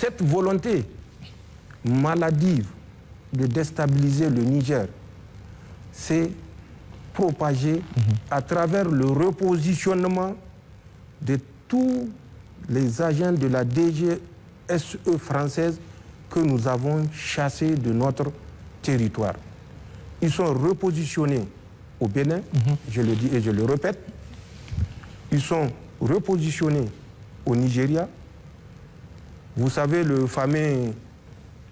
cette volonté maladive de déstabiliser le Niger s'est propagée à travers le repositionnement de tous les agents de la DGSE française que nous avons chassés de notre territoire. Ils sont repositionnés au Bénin, je le dis et je le répète. Ils sont repositionnés au Nigeria. Vous savez, le fameux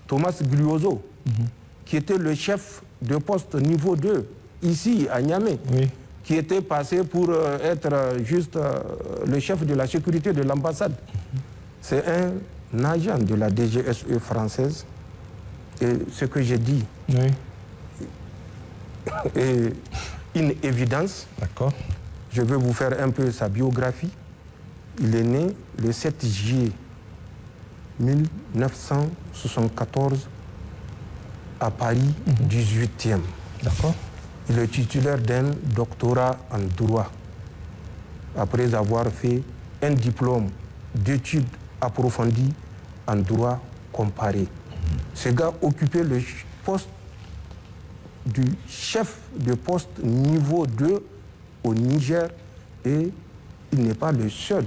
Thomas Gliozo, qui était le chef de poste niveau 2, ici à Niamey, qui était passé pour être juste le chef de la sécurité de l'ambassade. C'est un agent de la DGSE française. Et ce que j'ai dit est une évidence. D'accord. Je vais vous faire un peu sa biographie. Il est né le 7 juillet 1974 à Paris, 18e. D'accord. Il est titulaire d'un doctorat en droit, après avoir fait un diplôme d'études approfondies en droit comparé. Ce gars occupait le poste du chef de poste niveau 2 au Niger et il n'est pas le seul.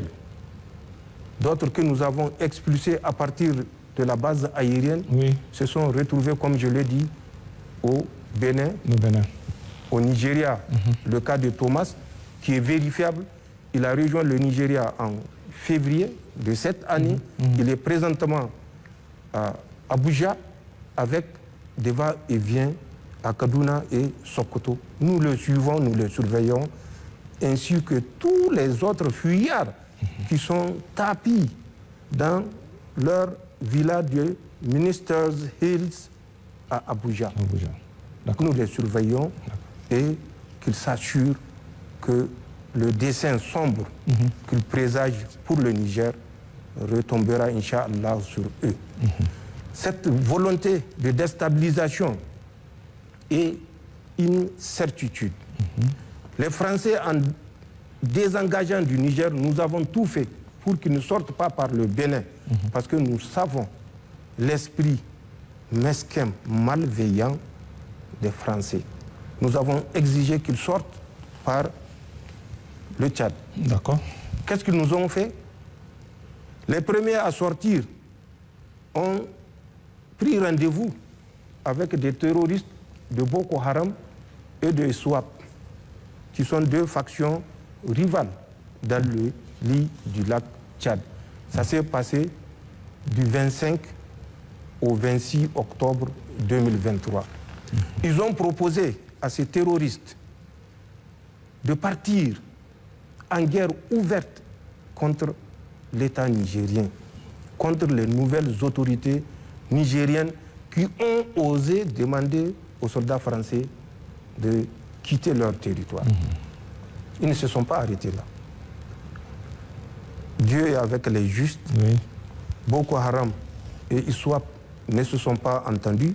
D'autres que nous avons expulsés à partir de la base aérienne se sont retrouvés, comme je l'ai dit, au Bénin, au Nigeria. Le cas de Thomas, qui est vérifiable, il a rejoint le Nigeria en février de cette année. Il est présentement à Abuja avec des va-et-vient à Kaduna et Sokoto. Nous le suivons, nous le surveillons, ainsi que tous les autres fuyards qui sont tapis dans leur villa de Ministers Hills à Abuja. Nous les surveillons et qu'ils s'assurent que le dessein sombre qu'ils présagent pour le Niger retombera, Inch'Allah, sur eux. Cette volonté de déstabilisation est une certitude. Les Français, en désengageant du Niger, nous avons tout fait pour qu'ils ne sortent pas par le Bénin, parce que nous savons l'esprit mesquin, malveillant des Français. Nous avons exigé qu'ils sortent par le Tchad. D'accord. Qu'est-ce qu'ils nous ont fait? Les premiers à sortir ont pris rendez-vous avec des terroristes de Boko Haram et de SWAP, qui sont deux factions rivales dans le lit du lac Tchad. Ça s'est passé du 25 au 26 octobre 2023. Ils ont proposé à ces terroristes de partir en guerre ouverte contre l'État nigérien, contre les nouvelles autorités nigériennes qui ont osé demander aux soldats français de quitter leur territoire. Ils ne se sont pas arrêtés là. Dieu est avec les justes. Boko Haram et ISWAP ne se sont pas entendus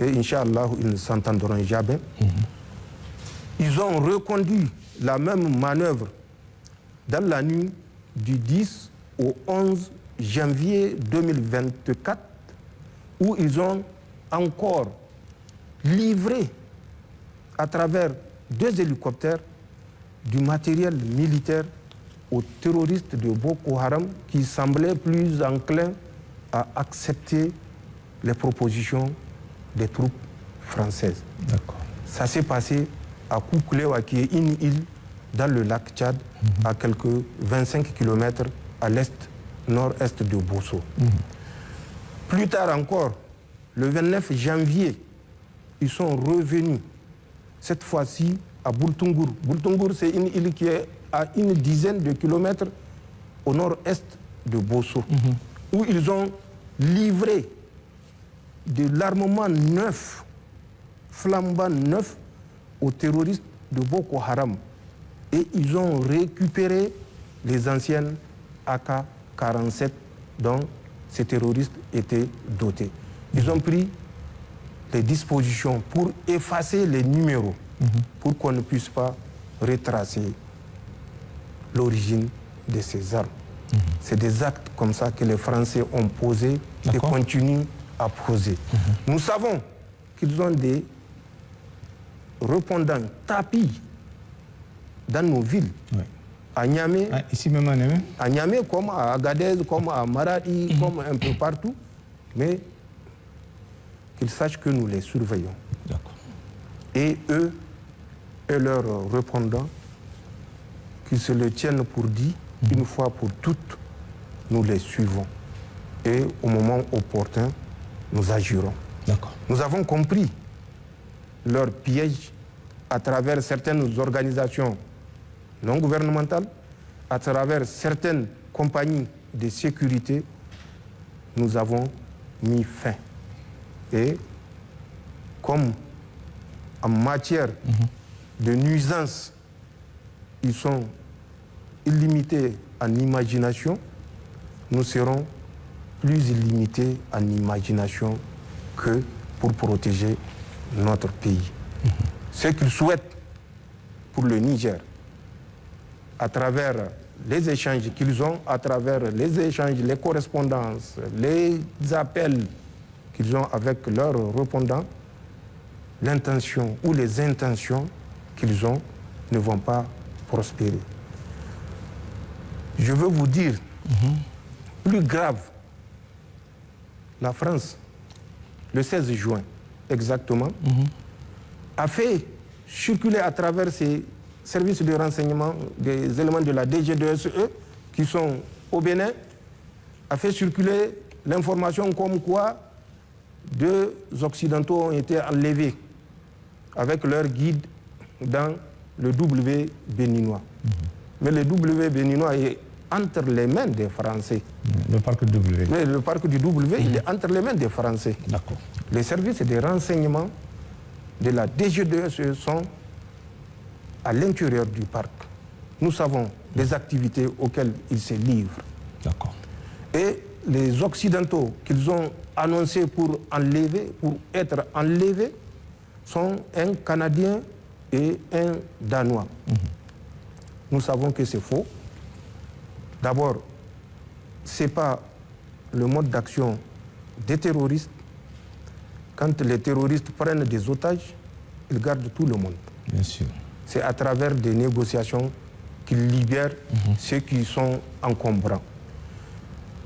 et Inch'Allah, ils ne s'entendront jamais. Ils ont reconduit la même manœuvre dans la nuit du 10 au 11 janvier 2024 où ils ont encore livré à travers 2 hélicoptères du matériel militaire aux terroristes de Boko Haram qui semblaient plus enclins à accepter les propositions des troupes françaises. Ça s'est passé à Kouklewa, qui est une île dans le lac Tchad, à quelques 25 km à l'est-nord-est de Bosso. Plus tard encore, le 29 janvier, ils sont revenus, cette fois-ci à Boultungour. Boultungour, c'est une île qui est à une dizaine de kilomètres au nord-est de Bosso, où ils ont livré de l'armement neuf, flambant neuf, aux terroristes de Boko Haram. Et ils ont récupéré les anciennes AK-47 dont ces terroristes étaient dotés. Ils ont pris les dispositions pour effacer les numéros, pour qu'on ne puisse pas retracer l'origine de ces armes. C'est des actes comme ça que les Français ont posés et continuent à poser. Nous savons qu'ils ont des répondants tapis dans nos villes. Oui. À Niamey, ici même à Niamey. À Niamey, comme à Agadez, comme à Maradi, comme un peu partout. Mais qu'ils sachent que nous les surveillons. Et eux et leurs répondants, qu'ils se le tiennent pour dit, une fois pour toutes, nous les suivons. Et au moment opportun, nous agirons. Nous avons compris leur piège à travers certaines organisations non gouvernementales, à travers certaines compagnies de sécurité. Nous avons mis fin. Et comme en matière de nuisance, ils sont illimités en imagination, nous serons plus illimités en imagination que pour protéger notre pays. Ce qu'ils souhaitent pour le Niger, à travers les échanges qu'ils ont, à travers les échanges, les correspondances, les appels qu'ils ont avec leurs répondants, l'intention ou les intentions qu'ils ont ne vont pas prospérer. Je veux vous dire, plus grave, la France, le 16 juin exactement, a fait circuler à travers ses services de renseignement des éléments de la DGDSE qui sont au Bénin, a fait circuler l'information comme quoi 2 Occidentaux ont été enlevés avec leur guide dans le W béninois. Mais le W béninois est entre les mains des Français. Le parc W. Mais le parc du W, il est entre les mains des Français. D'accord. Les services de renseignement de la DGDSE sont à l'intérieur du parc. Nous savons les activités auxquelles ils se livrent. D'accord. Et les Occidentaux qu'ils ont annoncés pour être enlevés, sont un Canadien et un Danois. Nous savons que c'est faux. D'abord, ce n'est pas le mode d'action des terroristes. Quand les terroristes prennent des otages, ils gardent tout le monde. Bien sûr. C'est à travers des négociations qu'ils libèrent ceux qui sont encombrants.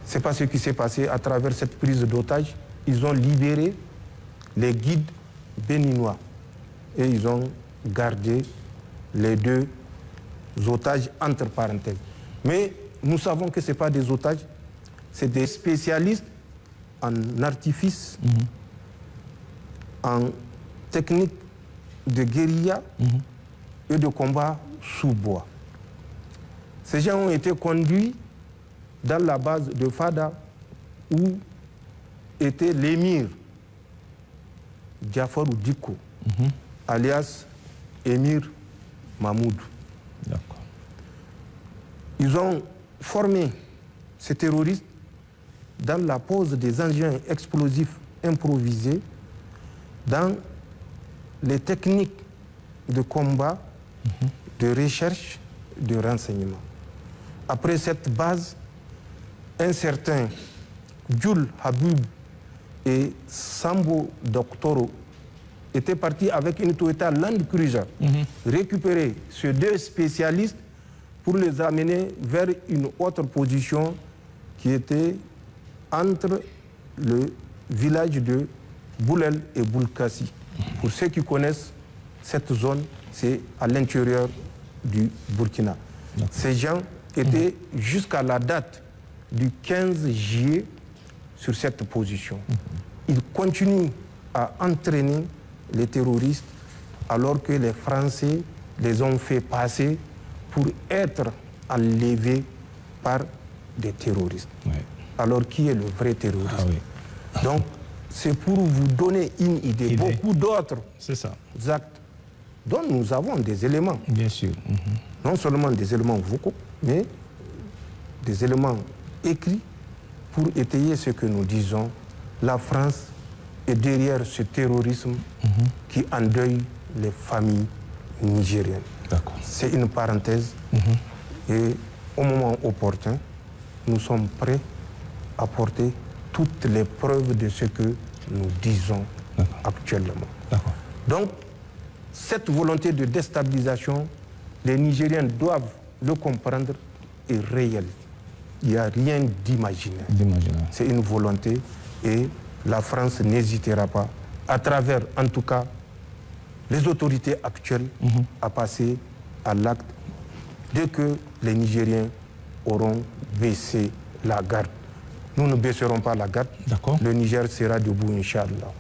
Ce n'est pas ce qui s'est passé à travers cette prise d'otages. Ils ont libéré les guides béninois et ils ont gardé les 2 otages entre parenthèses. Mais nous savons que ce n'est pas des otages, c'est des spécialistes en artifice, en technique de guérilla et de combat sous bois. Ces gens ont été conduits dans la base de Fada où était l'émir Jafarou Diko, alias Émir Mahmoud. D'accord. Ils ont formé ces terroristes dans la pose des engins explosifs improvisés, dans les techniques de combat, de recherche, de renseignement. Après cette base, un certain Jules Habib et Sambo Doktoro étaient partis avec une Toyota Land Cruiser récupérer ces 2 spécialistes pour les amener vers une autre position qui était entre le village de Boulel et Boulkassi. Pour ceux qui connaissent cette zone, c'est à l'intérieur du Burkina. Ces gens étaient jusqu'à la date du 15 juillet sur cette position. Ils continuent à entraîner les terroristes alors que les Français les ont fait passer pour être enlevés par des terroristes. Oui. Alors qui est le vrai terroriste? Donc c'est pour vous donner une idée. Beaucoup d'autres actes dont nous avons des éléments. Bien sûr. Non seulement des éléments vocaux, mais des éléments écrits pour étayer ce que nous disons. La France est derrière ce terrorisme qui endeuille les familles nigériennes. C'est une parenthèse et au moment opportun, nous sommes prêts à porter toutes les preuves de ce que nous disons actuellement. Donc, cette volonté de déstabilisation, les Nigériens doivent le comprendre, est réelle. Il n'y a rien d'imaginaire. C'est une volonté et la France n'hésitera pas, à travers en tout cas les autorités actuelles, à passer à l'acte dès que les Nigériens auront baissé la garde. Nous ne baisserons pas la garde. Le Niger sera debout, Inch'Allah.